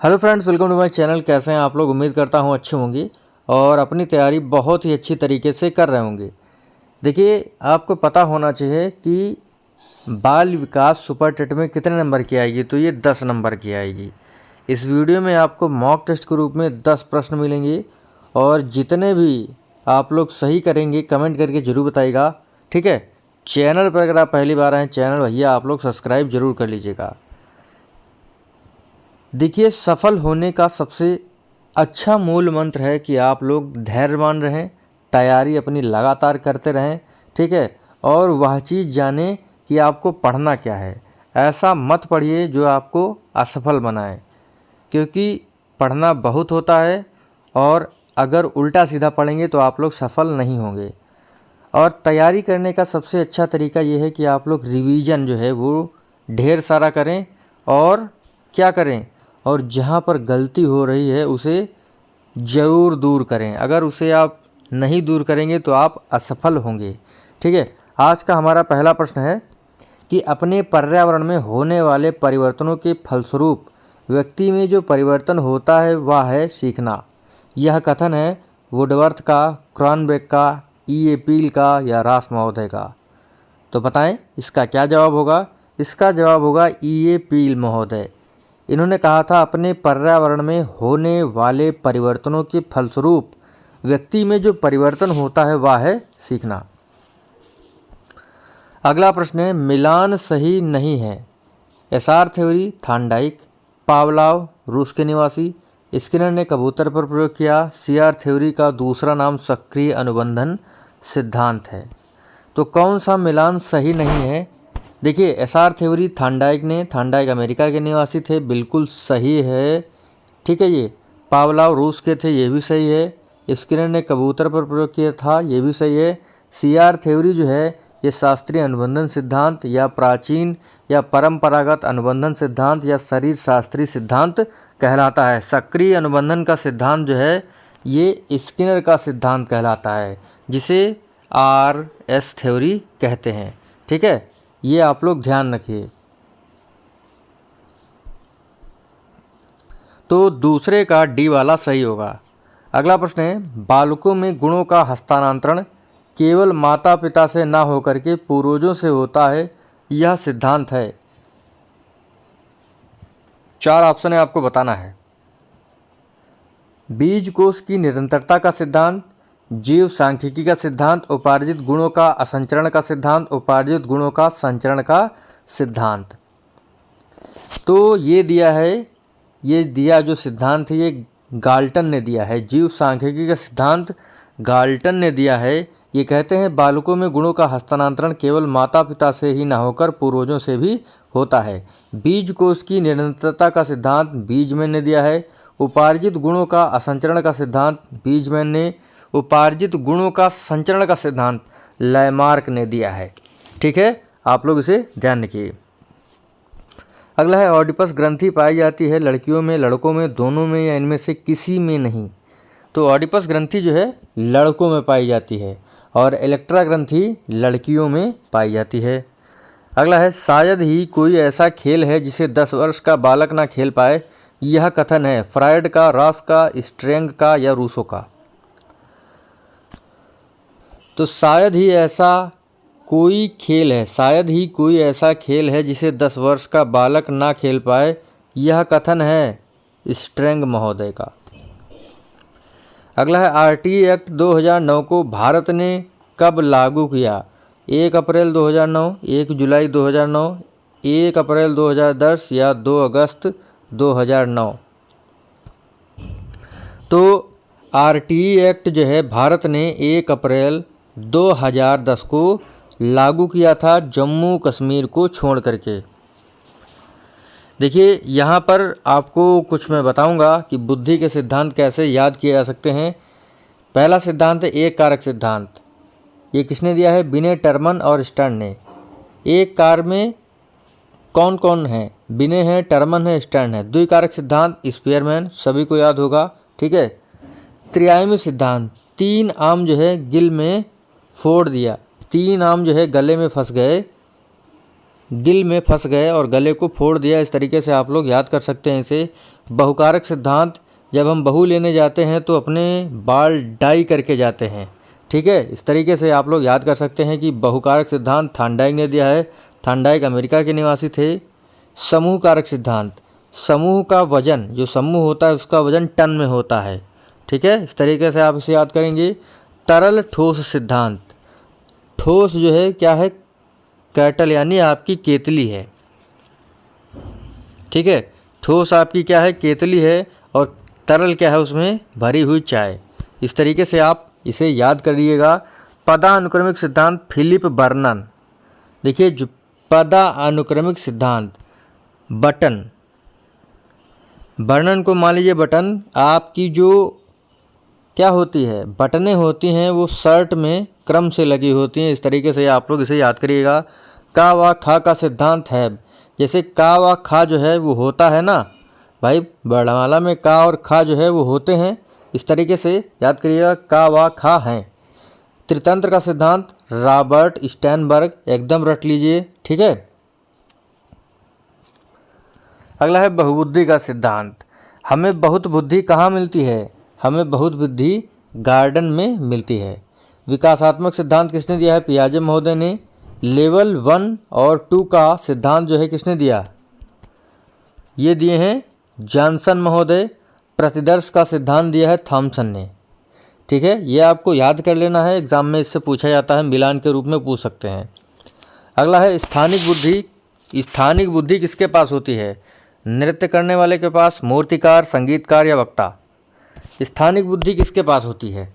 Hello friends, welcome to my channel. कैसे हैं आप लोग? उम्मीद करता हूं अच्छे होंगे और अपनी तैयारी बहुत ही अच्छी तरीके से कर रहे होंगे। देखिए, आपको पता होना चाहिए कि बाल विकास सुपर टेट में कितने नंबर की आएगी। तो ये 10 नंबर की आएगी। इस वीडियो में आपको मॉक टेस्ट के रूप में 10 प्रश्न मिलेंगे और जितने भी आप लोग सही करेंगे कमेंट करके ज़रूर बताइएगा, ठीक है। चैनल पर अगर आप पहली बार आए चैनल भैया आप लोग सब्सक्राइब ज़रूर कर लीजिएगा। देखिए, सफल होने का सबसे अच्छा मूल मंत्र है कि आप लोग धैर्यवान रहें, तैयारी अपनी लगातार करते रहें, ठीक है। और वह चीज़ जानें कि आपको पढ़ना क्या है। ऐसा मत पढ़िए जो आपको असफल बनाए, क्योंकि पढ़ना बहुत होता है और अगर उल्टा सीधा पढ़ेंगे तो आप लोग सफल नहीं होंगे। और तैयारी करने का सबसे अच्छा तरीका ये है कि आप लोग रिवीजन जो है वो ढेर सारा करें और क्या करें, और जहाँ पर गलती हो रही है उसे ज़रूर दूर करें। अगर उसे आप नहीं दूर करेंगे तो आप असफल होंगे, ठीक है। आज का हमारा पहला प्रश्न है कि अपने पर्यावरण में होने वाले परिवर्तनों के फलस्वरूप व्यक्ति में जो परिवर्तन होता है वह है सीखना। यह कथन है वुडवर्थ का, क्रॉनबेक का, ई पील का या रास महोदय का। तो बताएं इसका क्या जवाब होगा। इसका जवाब होगा ई पील महोदय। इन्होंने कहा था अपने पर्यावरण में होने वाले परिवर्तनों के फलस्वरूप व्यक्ति में जो परिवर्तन होता है वह है सीखना। अगला प्रश्न है मिलान सही नहीं है। एसआर थ्योरी, थांडाइक, पावलाव, रूस के निवासी, स्किनर ने कबूतर पर प्रयोग किया। सीआर थ्योरी का दूसरा नाम सक्रिय अनुबंधन सिद्धांत है। तो कौन सा मिलान सही नहीं है? देखिए, एसआर थ्योरी थांडाइक अमेरिका के निवासी थे, बिल्कुल सही है, ठीक है। ये पावलाव रूस के थे, ये भी सही है। स्किनर ने कबूतर पर प्रयोग किया था, ये भी सही है। सीआर थ्योरी जो है ये शास्त्रीय अनुबंधन सिद्धांत या प्राचीन या परंपरागत अनुबंधन सिद्धांत या शरीर शास्त्रीय सिद्धांत कहलाता है। सक्रिय अनुबंधन का सिद्धांत जो है ये स्किनर का सिद्धांत कहलाता है, जिसे आरएस थ्योरी कहते हैं, ठीक है। ये आप लोग ध्यान रखिए। तो दूसरे का डी वाला सही होगा। अगला प्रश्न है बालकों में गुणों का हस्तांतरण केवल माता पिता से ना होकर के पूर्वजों से होता है, यह सिद्धांत है। 4 ऑप्शन है, आपको बताना है। बीज कोष की निरंतरता का सिद्धांत, जीव सांख्यिकी का सिद्धांत, उपार्जित गुणों का असंचरण का सिद्धांत, उपार्जित गुणों का संचरण का सिद्धांत। तो ये दिया है, ये दिया जो सिद्धांत है ये गाल्टन ने दिया है। जीव सांख्यिकी का सिद्धांत गाल्टन ने दिया है। ये कहते हैं बालकों में गुणों का हस्तांतरण केवल माता पिता से ही ना होकर पूर्वजों से भी होता है। बीज कोष की निरंतरता का सिद्धांत बीजमैन ने दिया है। उपार्जित गुणों का असंचरण का सिद्धांत बीजमैन ने, उपार्जित गुणों का संचरण का सिद्धांत लैमार्क ने दिया है, ठीक है। आप लोग इसे ध्यान रखिए। अगला है ऑडिपस ग्रंथि पाई जाती है लड़कियों में, लड़कों में, दोनों में या इनमें से किसी में नहीं। तो ऑडिपस ग्रंथि जो है लड़कों में पाई जाती है और इलेक्ट्रा ग्रंथि लड़कियों में पाई जाती है। अगला है शायद ही कोई ऐसा खेल है जिसे 10 वर्ष का बालक ना खेल पाए, यह कथन है फ्रायड का, रॉस का, स्ट्रेंग का या रूसो का। तो शायद ही ऐसा कोई खेल है, शायद ही कोई ऐसा खेल है जिसे 10 वर्ष का बालक ना खेल पाए, यह कथन है स्ट्रेंग महोदय का। अगला है आरटीए एक्ट 2009 को भारत ने कब लागू किया? 1 अप्रैल 2009, 1 जुलाई 2009, 1 अप्रैल 2010 या 2 अगस्त 2009। तो आरटीए एक्ट जो है भारत ने 1 अप्रैल 2010 को लागू किया था, जम्मू कश्मीर को छोड़ करके। देखिए, यहाँ पर आपको कुछ मैं बताऊंगा कि बुद्धि के सिद्धांत कैसे याद किए जा सकते हैं। पहला सिद्धांत है एक कारक सिद्धांत। ये किसने दिया है? बिने, टर्मन और स्टर्न ने। एक कार में कौन कौन है? बिने है, टर्मन है, स्टर्न है। द्विकारक सिद्धांत स्पीयरमैन, सभी को याद होगा, ठीक है। त्रिआयामी सिद्धांत, 3 आम जो है गिल में फोड़ दिया, 3 आम जो है गले में फंस गए, गिल में फंस गए और गले को फोड़ दिया। इस तरीके से आप लोग याद कर सकते हैं इसे। बहुकारक सिद्धांत, जब हम बहू लेने जाते हैं तो अपने बाल डाई करके जाते हैं। ठीक है, इस तरीके से आप लोग याद कर सकते हैं कि बहुकारक सिद्धांत थार्नडाइक ने दिया है। थार्नडाइक अमेरिका के निवासी थे। समूह कारक सिद्धांत, समूह का वजन, जो समूह होता है उसका वजन टन में होता है। ठीक है, इस तरीके से आप इसे याद करेंगे। तरल ठोस सिद्धांत, ठोस जो है क्या है, कैटल यानी आपकी केतली है। ठीक है, ठोस आपकी क्या है, केतली है, और तरल क्या है, उसमें भरी हुई चाय। इस तरीके से आप इसे याद करिएगा। पदानुक्रमिक सिद्धांत, फिलिप बर्नन। देखिए जो पदानुक्रमिक सिद्धांत, बटन, बर्नन को मान लीजिए बटन, आपकी जो क्या होती है, बटनें होती हैं वो शर्ट में क्रम से लगी होती हैं। इस तरीके से आप लोग इसे याद करिएगा। का व खा का सिद्धांत है, जैसे का व खा जो है वो होता है ना भाई, वर्णमाला में का और खा जो है वो होते हैं। इस तरीके से याद करिएगा, का व खा हैं। त्रितंत्र का सिद्धांत, रॉबर्ट स्टैनबर्ग, एकदम रट लीजिए। ठीक है, अगला है बहुबुद्धि का सिद्धांत। हमें बहुत बुद्धि कहाँ मिलती है, हमें बहुत बुद्धि गार्डन में मिलती है। विकासात्मक सिद्धांत किसने दिया है, पियाजे महोदय ने। लेवल 1 और 2 का सिद्धांत जो है किसने दिया, ये दिए हैं जॉनसन महोदय। प्रतिदर्श का सिद्धांत दिया है थॉमसन ने। ठीक है, ये आपको याद कर लेना है, एग्जाम में इससे पूछा जाता है, मिलान के रूप में पूछ सकते हैं। अगला है स्थानिक बुद्धि। स्थानिक बुद्धि किसके पास होती है, नृत्य करने वाले के पास, मूर्तिकार, संगीतकार या वक्ता। स्थानिक बुद्धि किसके पास होती है,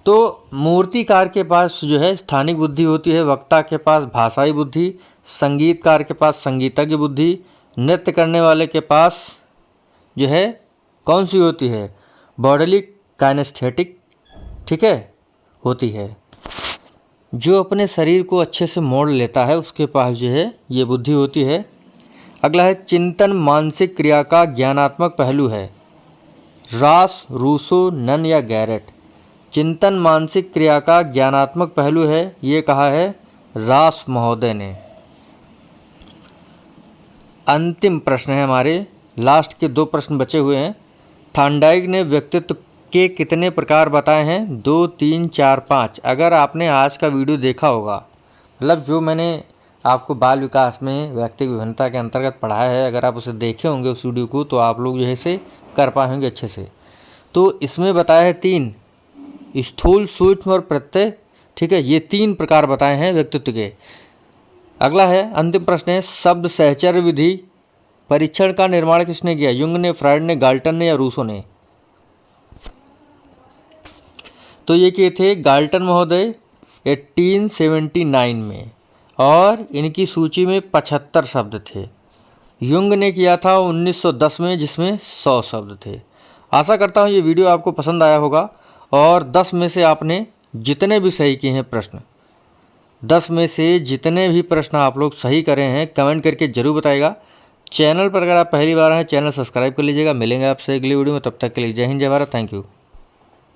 तो मूर्तिकार के पास जो है स्थानिक बुद्धि होती है, वक्ता के पास भाषाई बुद्धि, संगीतकार के पास संगीतज्ञ बुद्धि, नृत्य करने वाले के पास जो है कौन सी होती है, बॉडीली काइनेस्थेटिक। ठीक है, होती है। जो अपने शरीर को अच्छे से मोड़ लेता है उसके पास जो है ये बुद्धि होती है। अगला है चिंतन मानसिक क्रिया का ज्ञानात्मक पहलू है, रॉस, रूसो, नन या गैरेट। चिंतन मानसिक क्रिया का ज्ञानात्मक पहलू है, ये कहा है रॉस महोदय ने। अंतिम प्रश्न है हमारे, लास्ट के 2 प्रश्न बचे हुए हैं। थार्नडाइक ने व्यक्तित्व के कितने प्रकार बताए हैं, 2, 3, 4, 5। अगर आपने आज का वीडियो देखा होगा, मतलब जो मैंने आपको बाल विकास में व्यक्तिगत विभिन्नता के अंतर्गत पढ़ाया है, अगर आप उसे देखे होंगे उस वीडियो को, तो आप लोग जो है इसे कर पाएंगे अच्छे से। तो इसमें बताया है 3, स्थूल, सूक्ष्म और प्रत्यय। ठीक है, ये 3 प्रकार बताए हैं व्यक्तित्व के। अगला है अंतिम प्रश्न है, शब्द सहचर्य विधि परीक्षण का निर्माण किसने किया, युंग ने, फ्रायड ने, गाल्टन ने या रूसो ने। तो ये किए थे गाल्टन महोदय 1879 में, और इनकी सूची में 75 शब्द थे। युंग ने किया था 1910 में, जिसमें 100 शब्द थे। आशा करता हूँ ये वीडियो आपको पसंद आया होगा, और 10 में से आपने जितने भी सही किए हैं प्रश्न, 10 में से जितने भी प्रश्न आप लोग सही करें हैं, कमेंट करके ज़रूर बताइएगा। चैनल पर अगर आप पहली बार हैं, चैनल सब्सक्राइब कर लीजिएगा। मिलेंगे आपसे अगली वीडियो में, तब तक के लिए जय हिंद, जय भारत, थैंक यू।